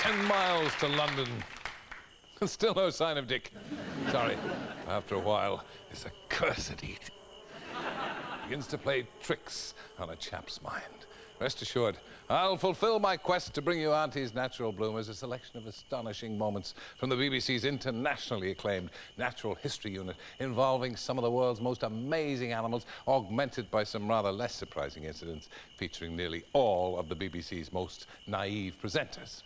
10 miles to London. Still no sign of Dick. Sorry. After a while, this accursed heat begins to play tricks on a chap's mind. Rest assured, I'll fulfill my quest to bring you Auntie's Natural Bloomers, a selection of astonishing moments from the BBC's internationally acclaimed Natural History Unit, involving some of the world's most amazing animals, augmented by some rather less surprising incidents, featuring nearly all of the BBC's most naive presenters.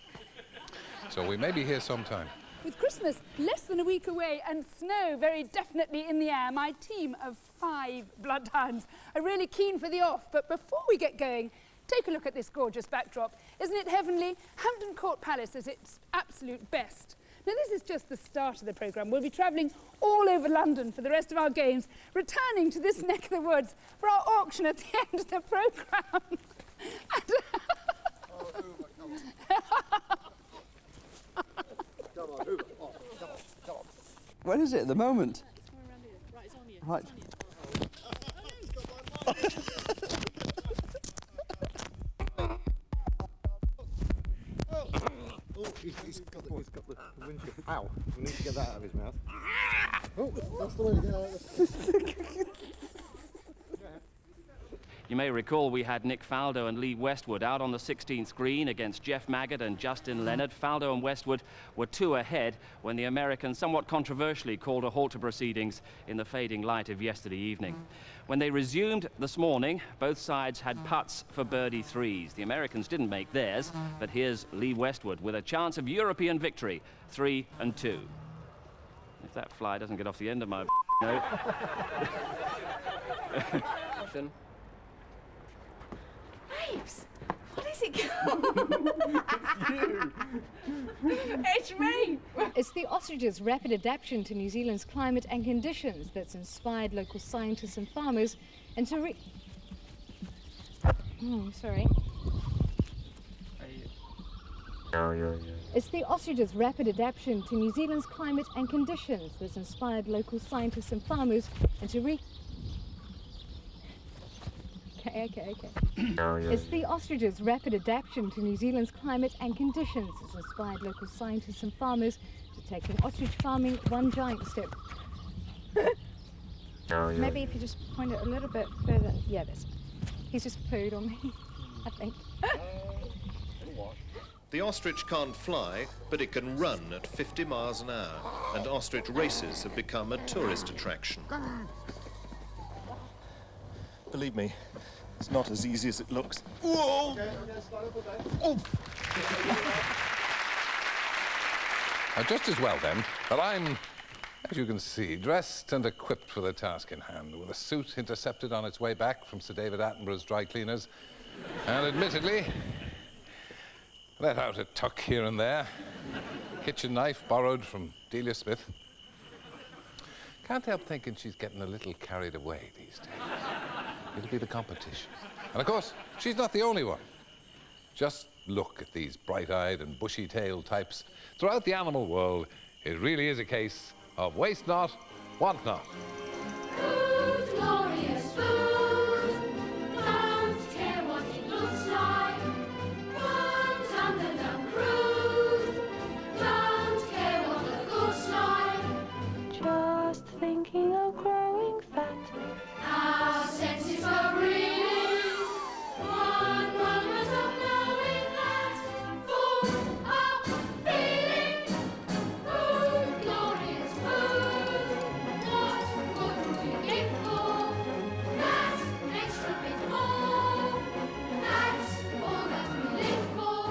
So we may be here sometime. With Christmas less than a week away and snow very definitely in the air, my team of 5 bloodhounds are really keen for the off. But before we get going, take a look at this gorgeous backdrop. Isn't it heavenly? Hampton Court Palace is its absolute best. Now, this is just the start of the programme. We'll be travelling all over London for the rest of our games, returning to this neck of the woods for our auction at the end of the programme. Where is it at the moment? It's somewhere around here. Right, it's on you. Right. He's got the windshield. Ow! We need to get that out of his mouth. Oh, that's the way to get out of it. You may recall we had Nick Faldo and Lee Westwood out on the 16th green against Jeff Maggott and Justin Leonard. Faldo and Westwood were 2 ahead when the Americans somewhat controversially called a halt to proceedings in the fading light of yesterday evening. When they resumed this morning, both sides had putts for birdie threes. The Americans didn't make theirs, but here's Lee Westwood with a chance of European victory, 3 and 2. If that fly doesn't get off the end of my note. Babes, what is it called? It's me. It's the ostrich's rapid adaptation to New Zealand's climate and conditions that's inspired local scientists and farmers into It's the ostrich's rapid adaptation to New Zealand's climate and conditions that's inspired local scientists and farmers into Okay. It's the ostrich's rapid adaptation to New Zealand's climate and conditions that's inspired local scientists and farmers to take an ostrich farming one giant step. Maybe if you just point it a little bit further. Yeah, that's. He's just pooed on me, I think. The ostrich can't fly, but it can run at 50 miles an hour, and ostrich races have become a tourist attraction. Believe me, it's not as easy as it looks. Whoa! Oh! Just as well, then, that I'm, as you can see, dressed and equipped for the task in hand, with a suit intercepted on its way back from Sir David Attenborough's dry cleaners, and admittedly, let out a tuck here and there. Kitchen knife borrowed from Delia Smith. Can't help thinking she's getting a little carried away these days. It'll be the competition. And of course, she's not the only one. Just look at these bright-eyed and bushy-tailed types. Throughout the animal world, it really is a case of waste not, want not. Food, glorious food. Don't care what it looks like. Runs under the cruise. Don't care what it looks like. Just thinking of growing fat. Our senses were reeling. One moment of knowing that. Full of feeling. Food, glorious food. What wouldn't we live for? That extra bit more. That's all that we live for.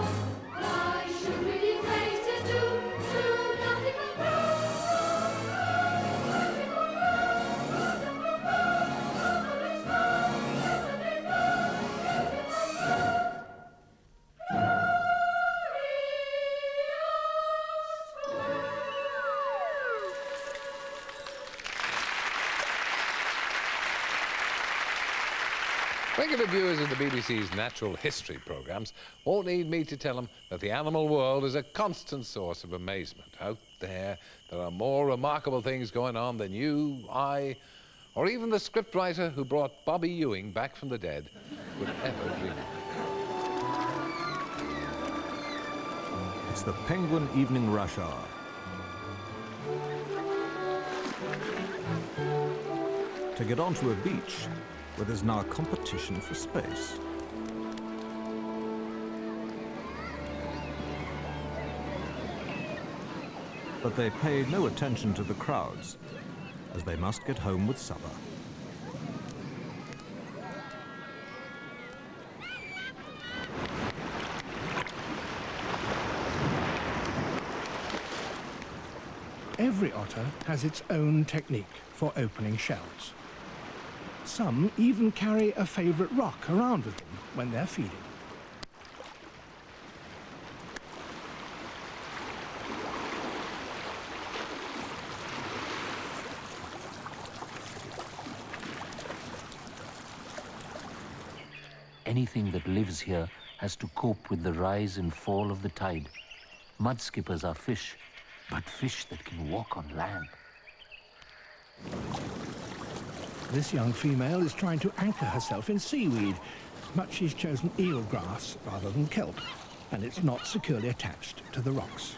Why should we be praised and do nothing but grow? Regular viewers of the BBC's natural history programmes won't need me to tell them that the animal world is a constant source of amazement. Out there are more remarkable things going on than you, I, or even the scriptwriter who brought Bobby Ewing back from the dead would ever dream of. It's the penguin evening rush hour. To get onto a beach where there's now a competition for space. But they pay no attention to the crowds, as they must get home with supper. Every otter has its own technique for opening shells. Some even carry a favourite rock around with them when they're feeding. Anything that lives here has to cope with the rise and fall of the tide. Mudskippers are fish, but fish that can walk on land. This young female is trying to anchor herself in seaweed, but she's chosen eelgrass rather than kelp, and it's not securely attached to the rocks.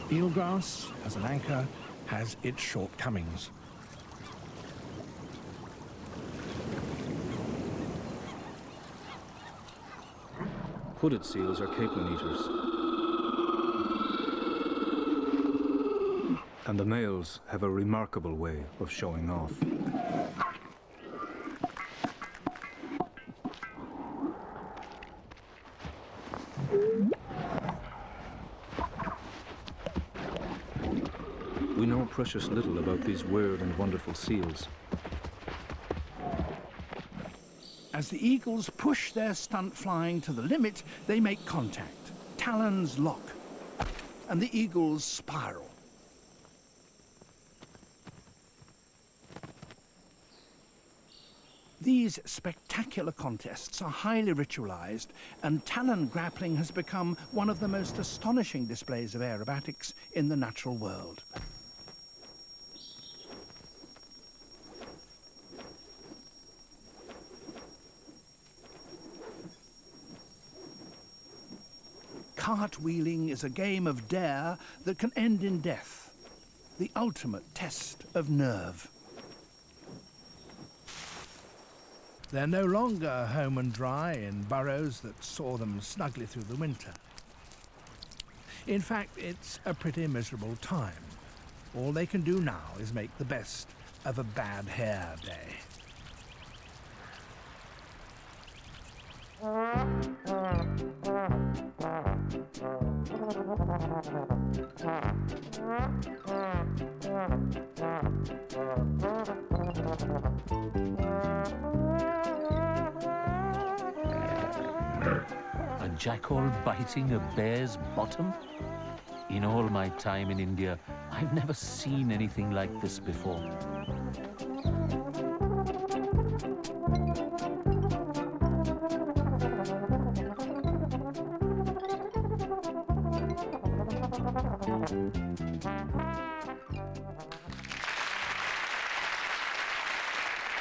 Eelgrass, as an anchor, has its shortcomings. Hooded seals are capelin eaters. And the males have a remarkable way of showing off. We know precious little about these weird and wonderful seals. As the eagles push their stunt flying to the limit, they make contact. Talons lock, and the eagles spiral. These spectacular contests are highly ritualized, and talon grappling has become one of the most astonishing displays of aerobatics in the natural world. Cartwheeling is a game of dare that can end in death, the ultimate test of nerve. They're no longer home and dry in burrows that saw them snugly through the winter. In fact, it's a pretty miserable time. All they can do now is make the best of a bad hair day. A jackal biting a bear's bottom? In all my time in India, I've never seen anything like this before.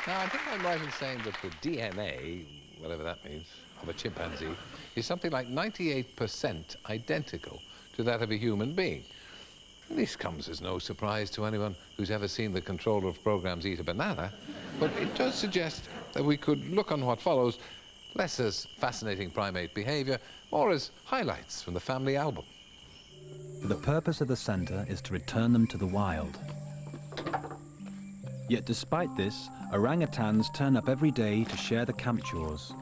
Now, I think I'm right in saying that the DNA, whatever that means, of a chimpanzee is something like 98% identical to that of a human being. This comes as no surprise to anyone who's ever seen the controller of programs eat a banana, but it does suggest that we could look on what follows less as fascinating primate behavior, more as highlights from the family album. The purpose of the centre is to return them to the wild. Yet despite this, orangutans turn up every day to share the camp chores.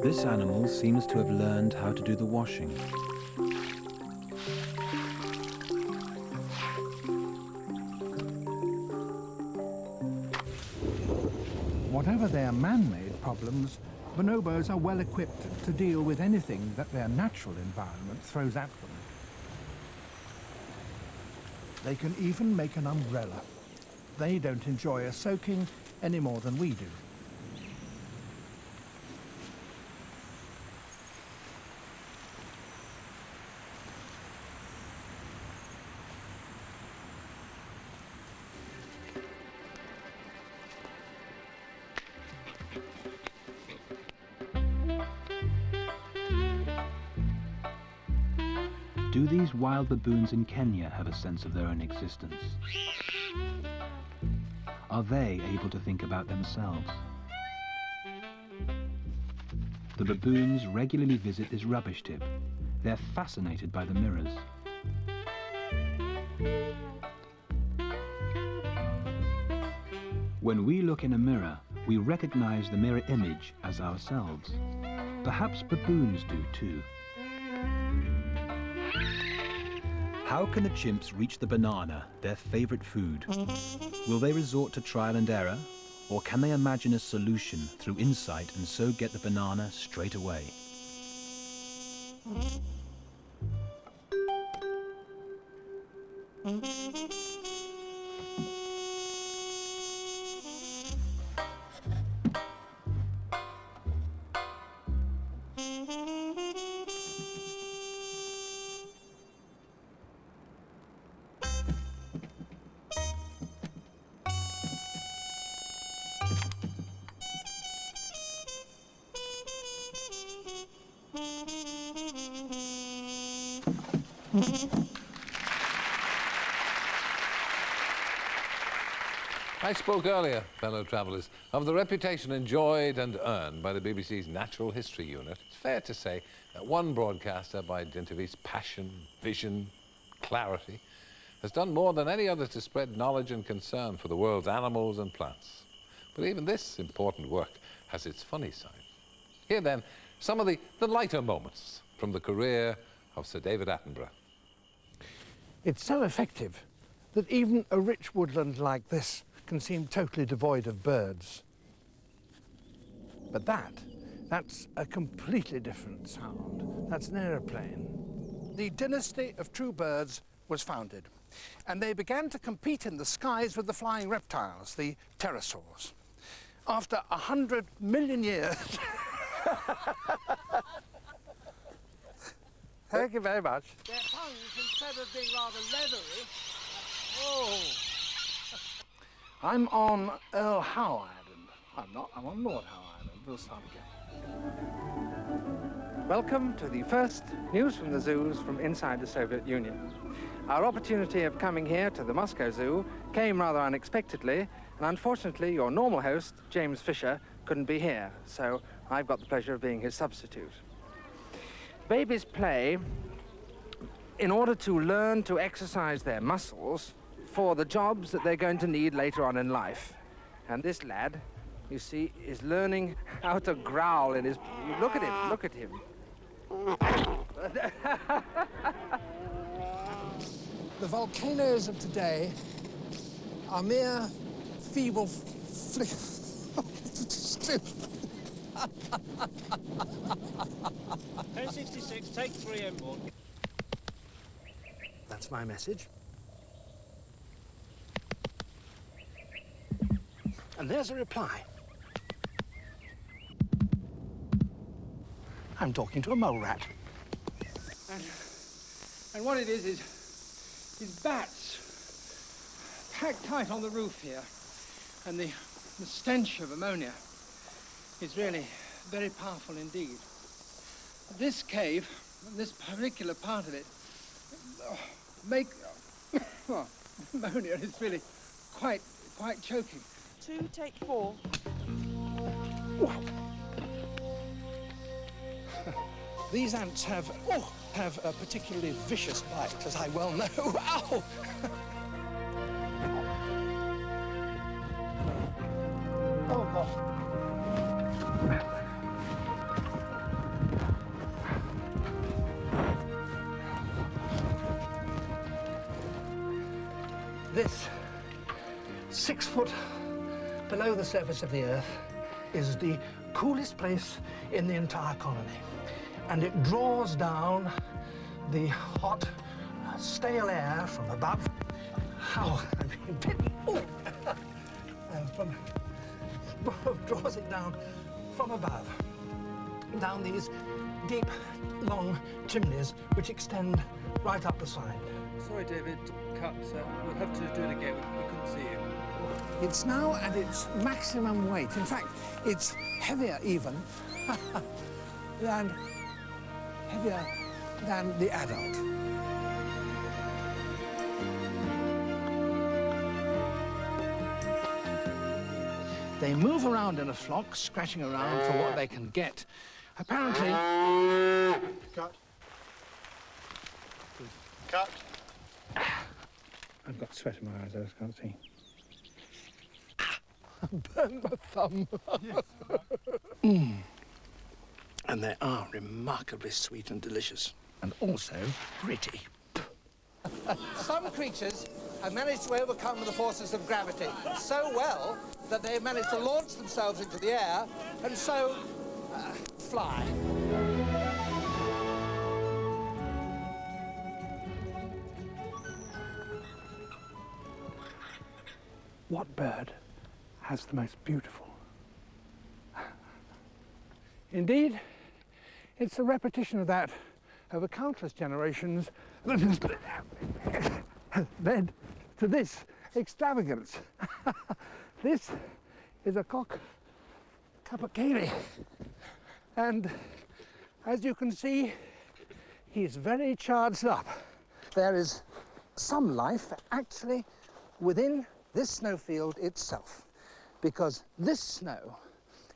This animal seems to have learned how to do the washing. Whatever their man-made problems, bonobos are well equipped to deal with anything that their natural environment throws at them. They can even make an umbrella. They don't enjoy a soaking any more than we do. Do these wild baboons in Kenya have a sense of their own existence? Are they able to think about themselves? The baboons regularly visit this rubbish tip. They're fascinated by the mirrors. When we look in a mirror, we recognize the mirror image as ourselves. Perhaps baboons do too. How can the chimps reach the banana, their favorite food? Will they resort to trial and error? Or can they imagine a solution through insight and so get the banana straight away? I spoke earlier, fellow travellers, of the reputation enjoyed and earned by the BBC's Natural History Unit. It's fair to say that one broadcaster, by dint of his passion, vision, clarity, has done more than any other to spread knowledge and concern for the world's animals and plants. But even this important work has its funny side. Here then, some of the lighter moments from the career of Sir David Attenborough. It's so effective that even a rich woodland like this can seem totally devoid of birds. But that's a completely different sound. That's an aeroplane. The dynasty of true birds was founded, and they began to compete in the skies with the flying reptiles, the pterosaurs. After 100 million years... Thank you very much. Their tongues, instead of being rather leathery... Oh! I'm on Earl Howe Island. I'm not, I'm on Lord Howe Island. We'll start again. Welcome to the first News from the Zoos from inside the Soviet Union. Our opportunity of coming here to the Moscow Zoo came rather unexpectedly, and unfortunately your normal host, James Fisher, couldn't be here, so I've got the pleasure of being his substitute. Babies play in order to learn to exercise their muscles for the jobs that they're going to need later on in life. And this lad, you see, is learning how to growl in his... Look at him, look at him. The volcanoes of today are mere feeble 1066, take 3 M1. That's my message. And there's a reply. I'm talking to a mole rat. And what it is bats packed tight on the roof here. And the stench of ammonia is really very powerful indeed. This cave, this particular part of it, ammonia is really quite choking. 2, take 4. These ants have a particularly vicious bite, as I well know. Ow! Oh, God. This 6 foot below the surface of the Earth is the coolest place in the entire colony. And it draws down the hot, stale air from above how I've been bitten. Oh. And draws it down from above, down these deep, long chimneys which extend right up the side. Sorry, David. Cut. We'll have to do it again. We couldn't see you. It's now at its maximum weight. In fact, it's heavier even than the adult. They move around in a flock, scratching around for what they can get. Apparently... Cut. Cut. I've got sweat in my eyes, I just can't see. Burn my thumb. And they are remarkably sweet and delicious, and also gritty. Some creatures have managed to overcome the forces of gravity so well that they've managed to launch themselves into the air and so fly. What bird has the most beautiful? Indeed, it's a repetition of that over countless generations that has led to this extravagance. This is a cock capercaillie, and as you can see, he's very charged up. There is some life actually within this snowfield itself, because this snow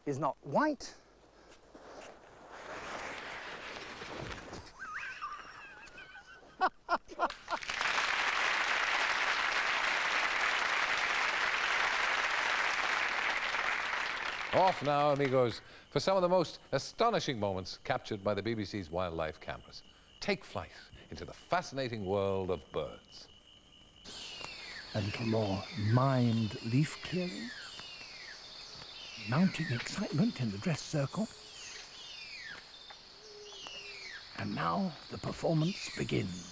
is not white, Off now, amigos, for some of the most astonishing moments captured by the BBC's wildlife cameras. Take flight into the fascinating world of birds. a little more mimed leaf clearing, mounting excitement in the dress circle. And now the performance begins.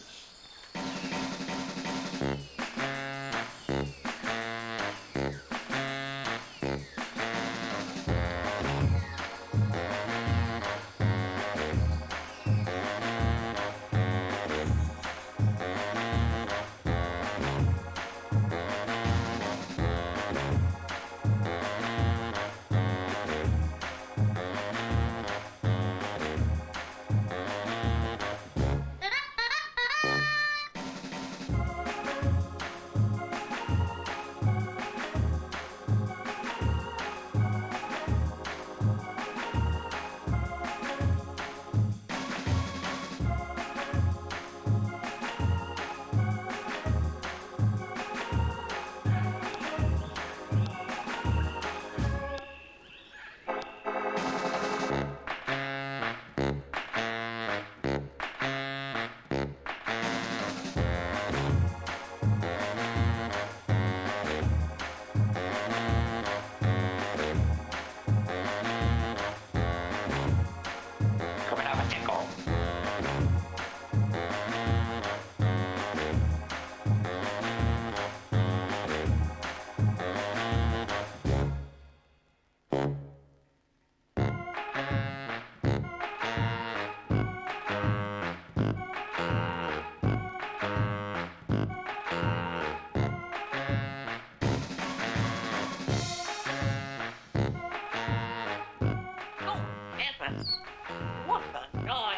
What the noise?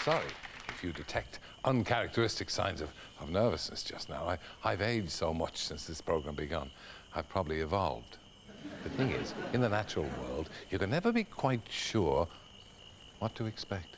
Sorry if you detect uncharacteristic signs of nervousness just now. I've aged so much since this program began. I've probably evolved. The thing is, in the natural world, you can never be quite sure what to expect.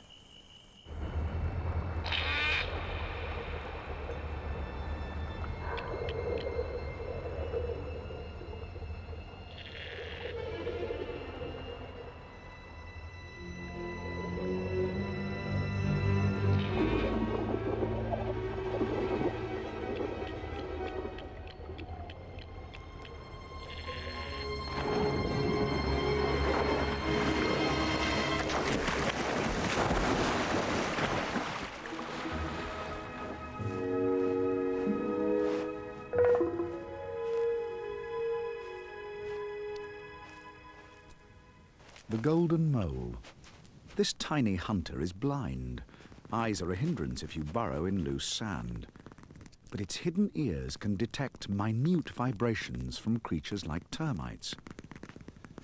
The golden mole. This tiny hunter is blind. Eyes are a hindrance if you burrow in loose sand. But its hidden ears can detect minute vibrations from creatures like termites.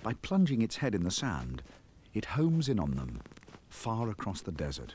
By plunging its head in the sand, it homes in on them, far across the desert.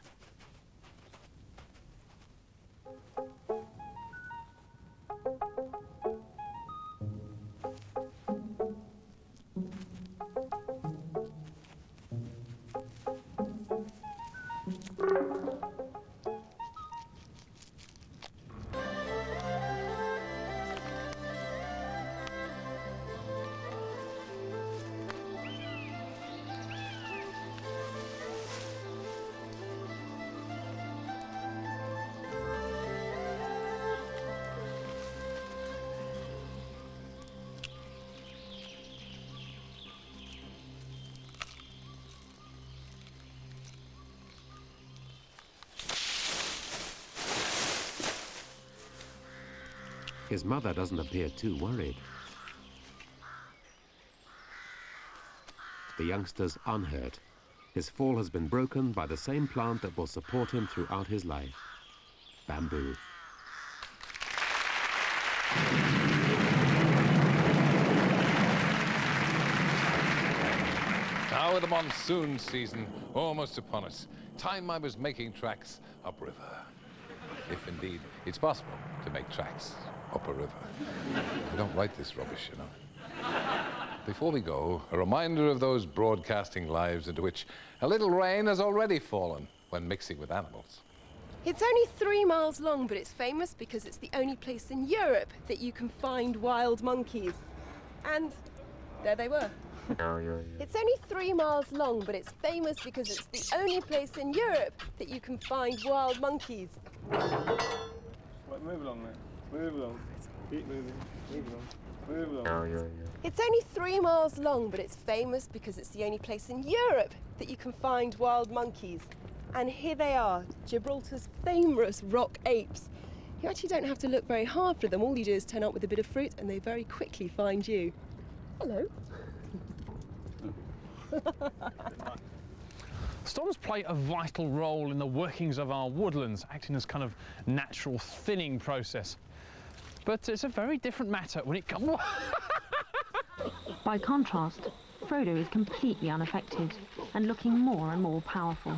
His mother doesn't appear too worried. The youngster's unhurt. His fall has been broken by the same plant that will support him throughout his life. Bamboo. Now with the monsoon season almost upon us, time I was making tracks upriver. If indeed it's possible to make tracks up a river. I don't write this rubbish, you know. Before we go, a reminder of those broadcasting lives into which a little rain has already fallen when mixing with animals. It's only 3 miles long, but it's famous because it's the only place in Europe that you can find wild monkeys. And there they were. It's only 3 miles long, but it's famous because it's the only place in Europe that you can find wild monkeys. Right, move along, mate. Move along. Keep moving. Move along. Move along. It's only 3 miles long, but it's famous because it's the only place in Europe that you can find wild monkeys. And here they are, Gibraltar's famous rock apes. You actually don't have to look very hard for them. All you do is turn up with a bit of fruit and they very quickly find you. Hello. Storms play a vital role in the workings of our woodlands, acting as kind of natural thinning process. But it's a very different matter when it comes... By contrast, Frodo is completely unaffected and looking more and more powerful.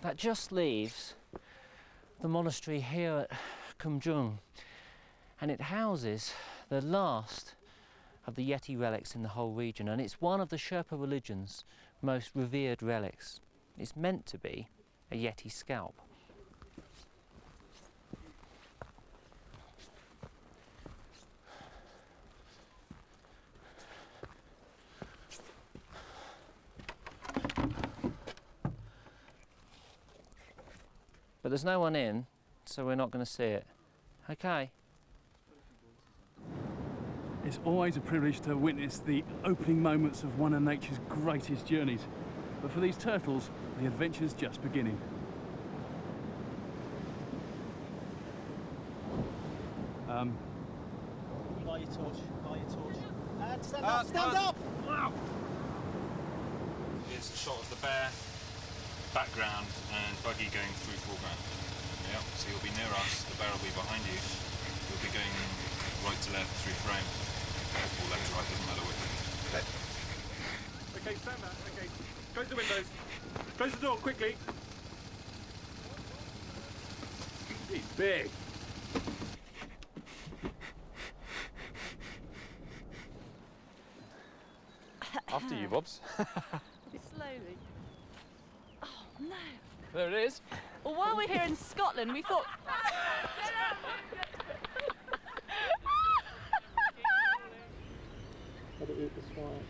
That just leaves the monastery here at Kumjung, and it houses the last of the Yeti relics in the whole region, and it's one of the Sherpa religion's most revered relics. It's meant to be a Yeti scalp. But there's no one in, so we're not going to see it. Okay. It's always a privilege to witness the opening moments of one of nature's greatest journeys. But for these turtles, the adventure's just beginning. By your torch, by your torch. And stand up, stand up! Wow. Here's a shot of the bear, background, and buggy going through foreground. Yep, so you'll be near us, the bear will be behind you. You'll be going right to left through frame. Or left to right, doesn't matter which. Okay, stand back. Okay, close the windows. Close the door quickly. He's big. After you, Bobs. Slowly. Oh no. There it is. Well, while we're here in Scotland, we thought. How to eat the swine.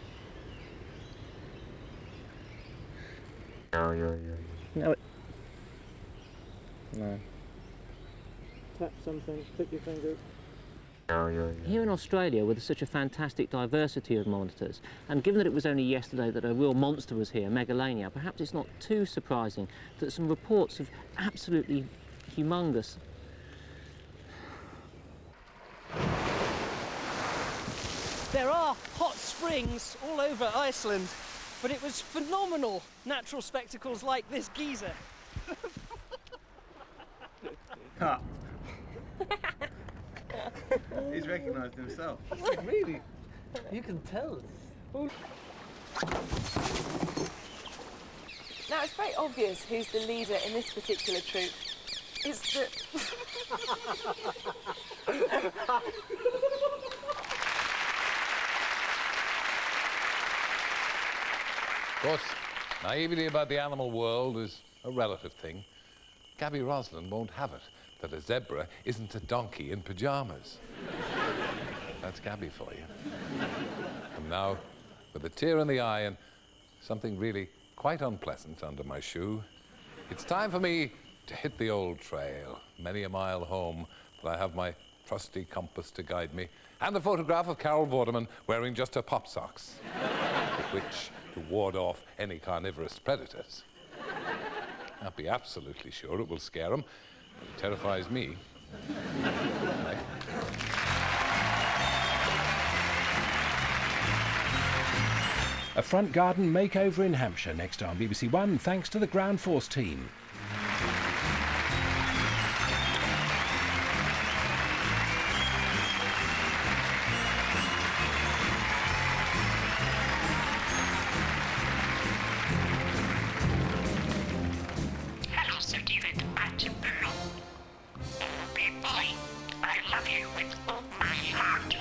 No. No. Tap something, click your finger. Here in Australia, with such a fantastic diversity of monitors, and given that it was only yesterday that a real monster was here, Megalania, perhaps it's not too surprising that some reports of absolutely humongous... There are hot springs all over Iceland, but it was phenomenal natural spectacles like this geyser. Cut. He's recognised himself. Really? You can tell. Now, it's very obvious who's the leader in this particular troop. It's the... Of course, naivety about the animal world is a relative thing. Gabby Roslin won't have it that a zebra isn't a donkey in pyjamas. That's Gabby for you. And now, with a tear in the eye and something really quite unpleasant under my shoe, it's time for me to hit the old trail, many a mile home, but I have my trusty compass to guide me, and a photograph of Carol Vorderman wearing just her pop socks, with which to ward off any carnivorous predators. I'll be absolutely sure it will scare them, but it terrifies me. Right. A front garden makeover in Hampshire next on BBC One, thanks to the Ground Force team. Hello, Sir David Attenborough. Oh, big boy, I love you with all my heart.